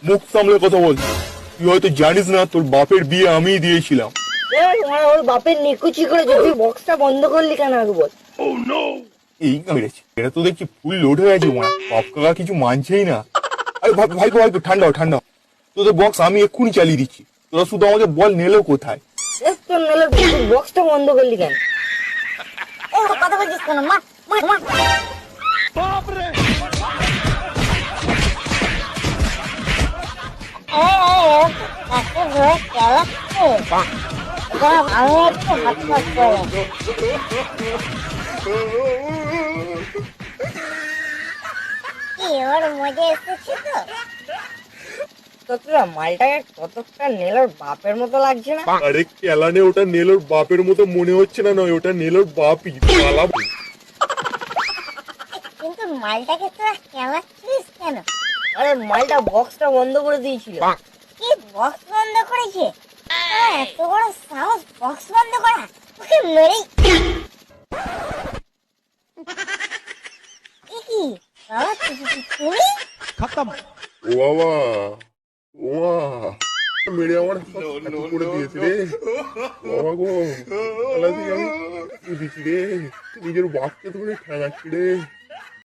মুখ সামলে কথা বল। তুই হয়তো জানিস না তোর বাপের বিয়ে আমিই দিয়েছিলাম। ওর বাপের নিকুচি করে তুই বক্সটা বন্ধ করলি কেন আগে বল। এই মেরেছে, এটা তো দেখছি ফুল লোড হয়ে আছে মা। বাপ কাকা কিছু মানছেই না। আরে ভাইপো ভাইপো ঠান্ডা হ, ঠান্ডা হ। তোদের বক্স আমি এক্ষুনি চালিয়ে দিচ্ছি। তোরা শুধু আমাকে বল নেলো কোথায়। তোর নেলের বক্সটা বন্ধ করলি কেন? কথা বলছিস কেন? মা মা মা আমি একটু হাত ফাঁক করে কি ওর মজা এসেছে তো? তোরা মালটাকে কতটা নেলোর বাপের মতো লাগছে না? আরে কেলানে ওটা নেলোর বাপের মতো মনে হচ্ছে না, নয় ওটা নেলোর বাপই পালা। কিন্তু মালটাকে তোরা খেলাচ্ছিস কেন? আরে মালটা বক্সটা বন্ধ করে দিয়েছিল। কি বক্স বন্ধ করেছে? এত বড় সাহস বক্স বন্ধ করা! ওকে মেরেই কি বাবা তুমি ও বাবা, ও মা, মেরে আমার এত করে দিয়েছে রে বাবা গো। আমি দিয়েছি রে, নিজের বাপকে ধরে ঠেঙাচ্ছি রে।